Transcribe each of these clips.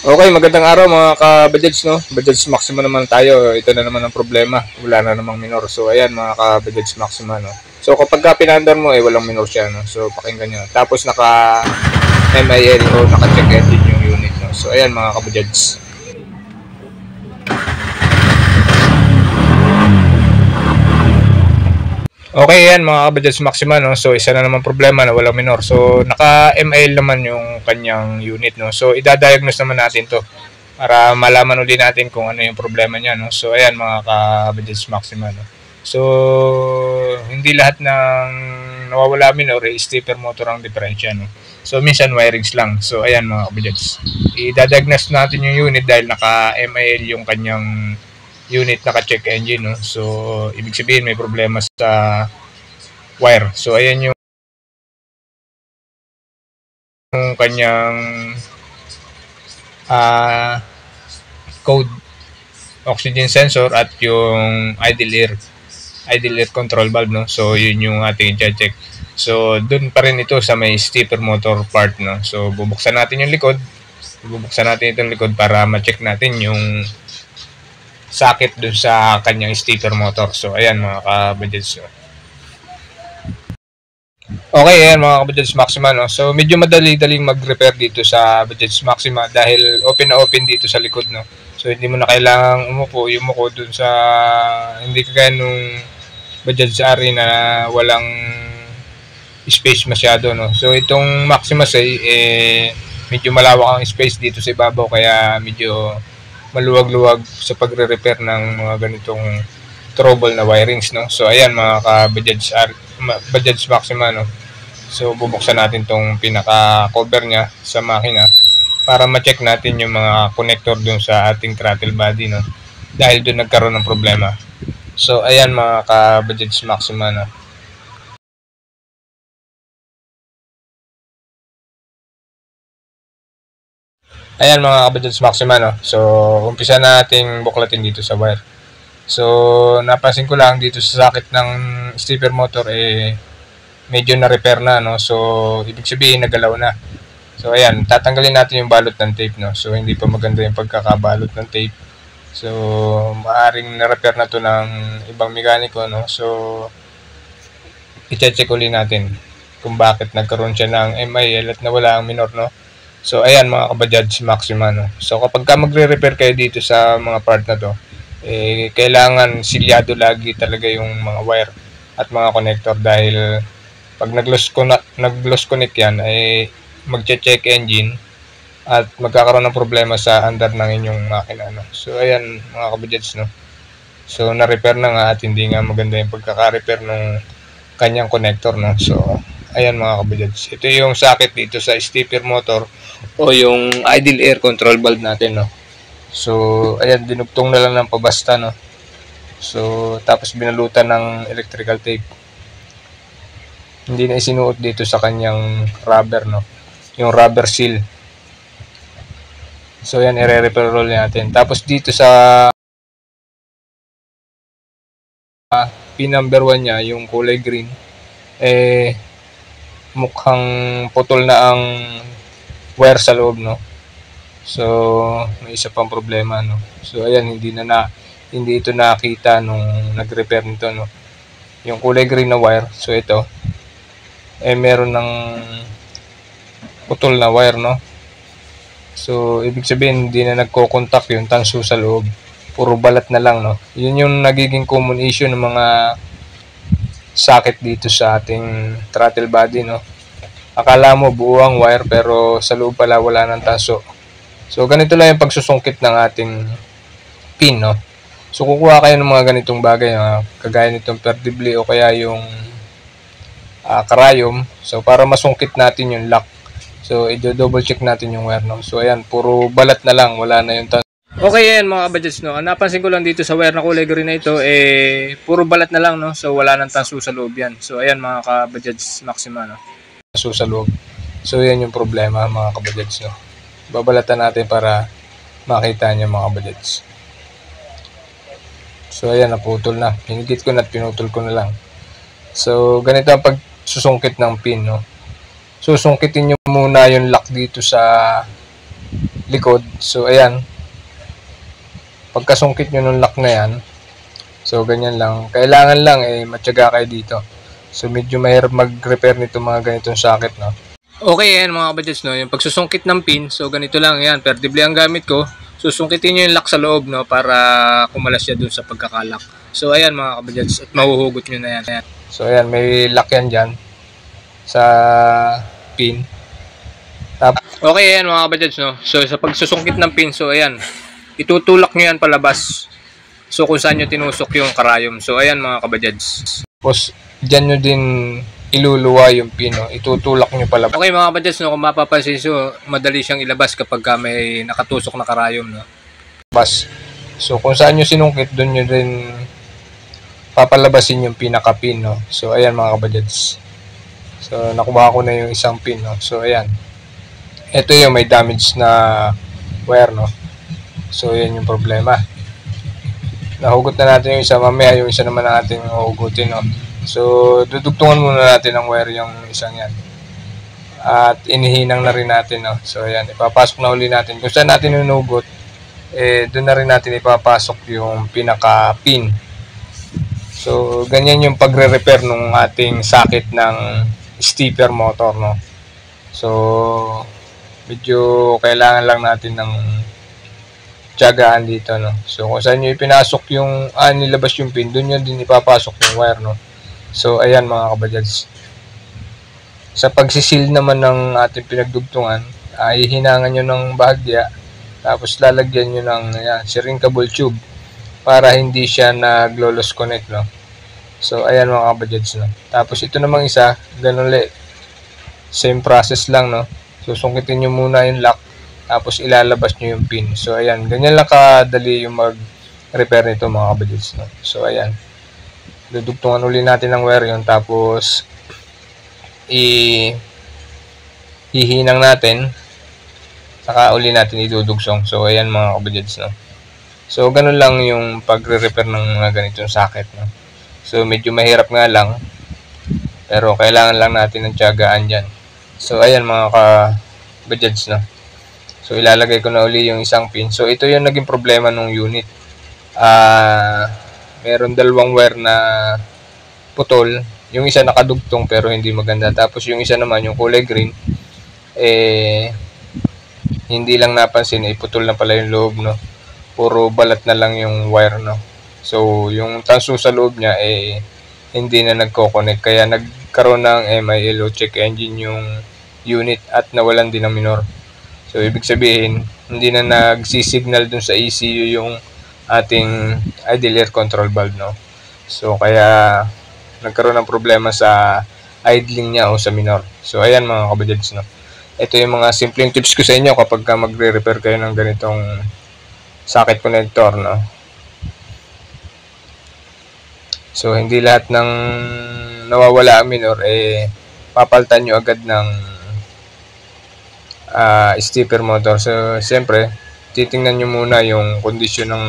Okay, magandang araw mga ka-Bajaj, no? Bajaj Maxima naman tayo. Ito na naman ang problema. Wala na namang minor. So, ayan mga ka-Bajaj Maxima, no? So, kapag ka pinandar mo, walang minor siya, no? So, pakinggan nyo. Tapos, naka-MIL o naka-check engine yung unit, no? So, ayan mga ka-Bajaj. Okay, yan mga ka-Bajaj Maxima, no? So, isa na naman problema na walang minor. So, naka-MIL naman yung kanyang unit, no? So, idadiagnose naman natin to para malaman ulit natin kung ano yung problema niya, no? So, ayan mga ka-Bajaj Maxima, no? So, hindi lahat ng nawawala minor stepper motor ang diferensya, no? So, minsan wirings lang. So, ayan mga ka-Bajaj. Idadiagnose natin yung unit dahil naka-MIL yung kanyang unit, naka-check engine, no? So, ibig sabihin may problema sa wire. So, ayan yung kanyang code oxygen sensor at yung idle air control valve, no? So, yun yung ating i-check. So, dun pa rin ito sa may stepper motor part, no? So, bubuksan natin yung likod. Bubuksan natin itong likod para ma-check natin yung socket dun sa kanyang stepper motor. So, ayan mga ka-Bajaj. Okay, ayan mga ka-Bajaj Maxima, no? So, medyo madali-daling mag-repair dito sa Bajaj Maxima dahil open na open dito sa likod, no? So, hindi mo na kailangang yumuko dun sa, hindi kagaya nung Bajaj Ari na walang space masyado, no? So, itong Maxima Say, medyo malawak ang space dito sa ibabaw kaya medyo maluwag-luwag sa pagre-repair ng mga ganitong trouble na wirings, no? So, ayan mga ka-Bajaj Maxima, no? So, bubuksan natin tong pinaka-cover niya sa makina para ma-check natin yung mga connector dun sa ating throttle body, no? Dahil dun nagkaroon ng problema. So, ayan mga ka-Bajaj Maxima, no? Ayan mga ka-Bajaj Maxima, no? So, umpisa nating buklatin dito sa wire. So, napansin ko lang dito sa socket ng stepper motor, medyo na-repair na, no? So, ibig sabihin, nagalaw na. So, ayan, tatanggalin natin yung balot ng tape, no? So, hindi pa maganda yung pagkakabalot ng tape. So, maaring na-repair na to ng ibang mekaniko, no? So, i-check ulit natin kung bakit nagkaroon siya ng MIL at nawala ang minor, no? So, ayan mga ka-Bajaj Maxima, no? So, kapag ka magre-repair kayo dito sa mga part na to, kailangan silyado lagi talaga yung mga wire at mga connector dahil pag nag-loss connect yan, magche-check engine at magkakaroon ng problema sa andar ng inyong makina, no? So, ayan mga ka-Bajaj, no? So, na-repair na nga at hindi nga maganda yung pagkaka-repair ng kanyang connector, no? So, ayan mga ka-Bajaj. Ito yung socket dito sa stepper motor o yung idle air control valve natin, no? So, ayan, dinugtong na lang ng pabasta, no? So, tapos binalutan ng electrical tape. Hindi na isinuot dito sa kanyang rubber, no? Yung rubber seal. So, ayan, i-repair roll natin. Tapos dito sa pin number 1 niya, yung kulay green, mukhang putol na ang wire sa loob, no? So, may isa pang problema, no? So, ayan, hindi ito nakita nung nag-repair nito, no? Yung kulay green na wire, so ito, meron ng putol na wire, no? So, ibig sabihin, hindi na nagko-contact yung tanso sa loob. Puro balat na lang, no? Yun yung nagiging common issue ng mga socket dito sa ating throttle body, no? Akala mo buo ang wire pero sa loob pala wala ng tanso. So, ganito lang yung pagsusungkit ng ating pin, no? So, kukuha kayo ng mga ganitong bagay, kagaya nitong perdibli o kaya yung karayom. So, para masungkit natin yung lock. So, i-double check natin yung wire, no? So, ayan, puro balat na lang, wala na yung tanso. Okay, ayan mga ka-Bajaj, no? Napansin ko lang dito sa wire na kulay green na ito, puro balat na lang, no? So, wala nang tanso sa loob yan. So, ayan mga ka-Bajaj Maxima, no? Tanso sa loob. So, yan yung problema mga ka-Bajaj, no? Babalatan natin para makita niyo mga ka-Bajaj. So, ayan, naputol na. Hinigit ko na at pinutol ko na lang. So, ganito ang pagsusungkit ng pin, no? Susungkitin nyo muna yung lock dito sa likod. So ayan, pagkasungkit nyo ng lock na yan, so ganyan lang, kailangan lang matyaga kayo dito. So medyo mahirap mag-repair nito mga ganitong socket, no. Okay, ayan mga kabadyats, no, yung pagsusungkit ng pin, so ganito lang yan, perdible ang gamit ko. Susungkitin nyo yung lock sa loob, no, para kumalas siya dun sa pagkakalak. So ayan mga kabadyats, at mahuhugot nyo na yan. So ayan, may lock yan dyan sa pin. Okay, ayan mga kabadyats, no. So sa pagsusungkit ng pin, so ayan, itutulak nyo yan palabas. So kung saan nyo tinusok yung karayom. So ayan mga kabadyats. Tapos dyan nyo din iluluwa yung pin, no? Itutulak nyo palabas. Okay mga kabadyats, no, kung mapapansin, so madali siyang ilabas kapag may nakatusok na karayom, no. So kung saan nyo sinungkit, doon nyo din papalabasin yung pinaka-pin, no. So ayan mga kabadyats. So nakuha ko na yung isang pin, no. So ayan. Ito yung may damage na wire, no. So yan yung problema. Nahugot na natin yung isa, mamaya yung isa naman ang ating hugutin, no. So dudugtungan muna natin ang wire yung isang yan. At inihinang na rin natin, no. So ayan, ipapasok na uli natin. Kung saan natin nunugot, doon na rin natin ipapasok yung pinaka-pin. So ganyan yung pagre-repair ng ating socket ng stepper motor, no. So medyo kailangan lang natin ng tiyagaan dito, no. So kung saan nyo ipinasok yung nilabas yung pin, doon nyo din ipapasok yung wire, no. So ayan mga kabadyats, sa pagsisil naman ng ating pinagdugtungan, hihinangan nyo ng bahagya, tapos lalagyan nyo ng shrinkable tube para hindi siya naglo-loose connect, no. So ayan mga kabadyats, no. Tapos ito namang isa, ganun ulit, same process lang, no. Susungkitin nyo muna yung lock, tapos ilalabas nyo yung pin. So ayan, ganyan lang kadali yung mag-repair nito mga kabadyats, no. So ayan, dudugtungan uli natin ng wire yun, tapos hihinang natin, saka uli natin idudugsong. So ayan mga kabadyats, no. So ganun lang yung pagre-repair ng mga ganitong socket, no. So medyo mahirap nga lang, pero kailangan lang natin ng tiyagaan dyan. So ayan mga kabadyats, no. So ilalagay ko na uli yung isang pin. So ito yung naging problema ng unit. Meron dalawang wire na putol. Yung isa nakadugtong pero hindi maganda. Tapos yung isa naman, yung kulay green, hindi lang napansin, putol na pala yung loob, no. Puro balat na lang yung wire, no. So yung tanso sa loob niya hindi na nagko-connect, kaya nagkaroon ng MIL o check engine yung unit at nawalan din ng minor. So ibig sabihin, hindi na nagsisignal dun sa ECU yung ating idle air control valve, no. So kaya nagkaroon ng problema sa idling niya o sa minor. So ayan mga kabadyats, no. Ito yung mga simpleng tips ko sa inyo kapag magre-repair kayo ng ganitong socket connector, no. So hindi lahat ng nawawala ang minor papalitan nyo agad ng stepper motor. So siyempre titingnan nyo muna yung kondisyon ng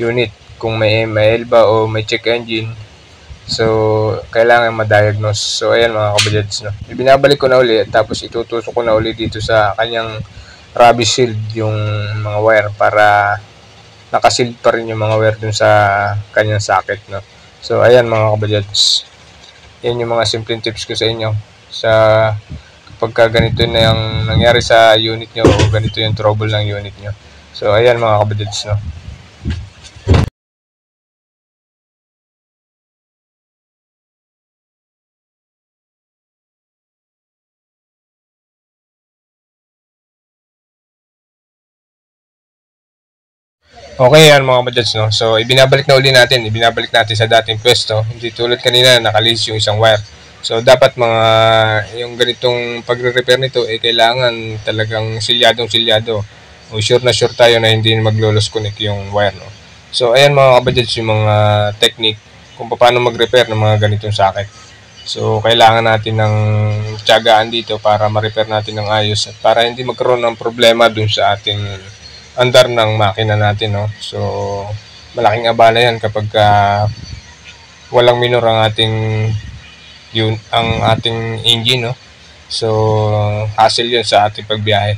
unit, kung may MIL ba o may check engine. So kailangan ma-diagnose. So ayan mga kabadyats, no. Ibinabalik ko na uli, tapos itutusok ko na uli dito sa kanyang rubber shield yung mga wire, para nakasealed pa rin yung mga wire dun sa kanyang socket, no. So ayan mga kabadyats, yan yung mga simpleng tips ko sa inyo sa kapag ganito na yung nangyari sa unit nyo o ganito yung trouble ng unit nyo. So ayan mga kabadyats, no. Okay yan mga kabadyats, no. So ibinabalik natin sa dating pwesto. Hindi tulad kanina nakalis yung isang wire. So dapat yung ganitong pagre-repair nito kailangan talagang silyado o sure na sure tayo na hindi maglo-loose connect yung wire, no. So ayan mga kabadyats, yung mga technique kung paano mag-repair ng mga ganitong socket. So kailangan natin ng tiyagaan dito para ma-repair natin ng ayos at para hindi magkaroon ng problema dun sa ating andar ng makina natin, no. So malaking abala yan kapag walang minor ang ating engine, no. So hassle yun sa ating pagbiyahe.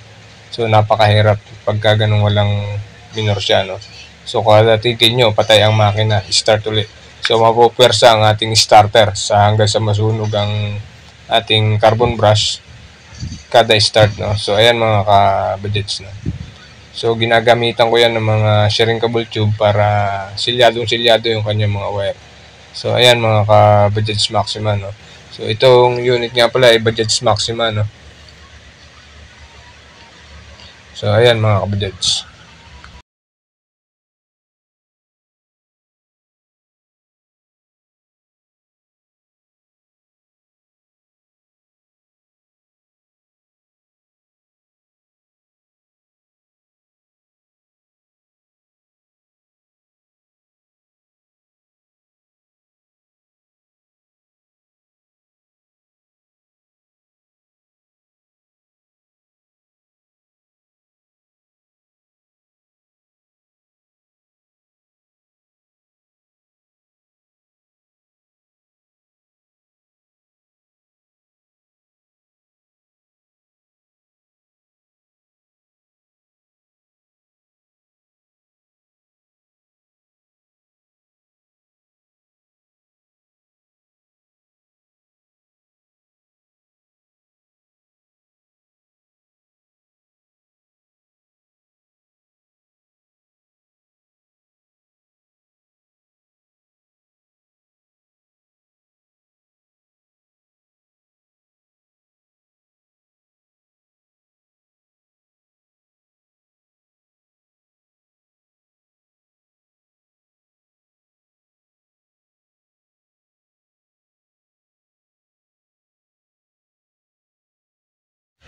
So napakahirap pagka ganun walang minor siya, no. So kada titin nyo, patay ang makina, start ulit. So mapupwersa ang ating starter hanggang sa masunog ang ating carbon brush kada start, no. So ayan mga ka-budgets, no. So ginagamitan ko yan ng mga shrinkable tube para silyadong-silyado yung kanyang mga wire. So ayan mga ka-budgets Maxima, no. So itong unit nga pala ay Budgets Maxima, no. So ayan mga ka-budgets.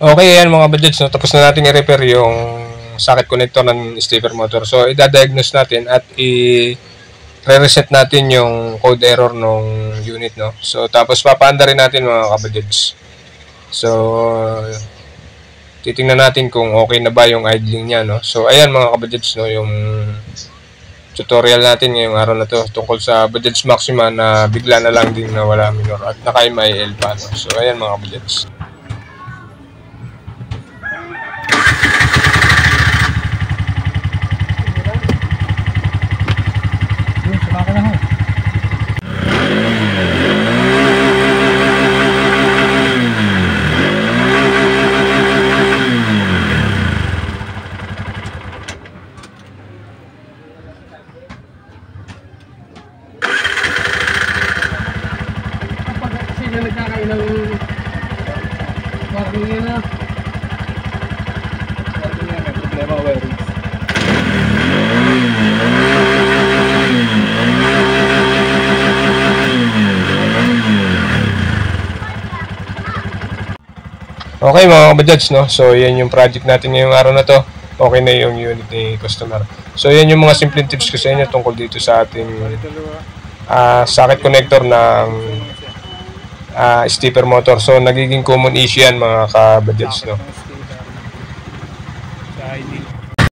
Okay, yan mga budgets, no? Tapos na natin i-repair yung socket connector ng stepper motor. So, i-diagnose natin at i-reset natin yung code error ng unit, no? So, tapos papaanda rin natin mga kabudgets. So, titingnan natin kung okay na ba yung idling niya, no? So, ayan mga kabudgets, no? Yung tutorial natin ngayong araw na to tungkol sa Budgets Maxima na bigla na lang din nawala minor at naka-MIL pa, no? So, ayan mga kabudgets. Nagkakain ng warning yun na. Warning yan, may problema wiring. Okay mga kabudgets, no? So yan yung project natin ngayong araw na to. Okay na yung unit ni customer. So yan yung mga simple tips ko sa inyo tungkol dito sa ating socket connector ng stepper motor. So nagiging common issue yan mga ka-budgets, no?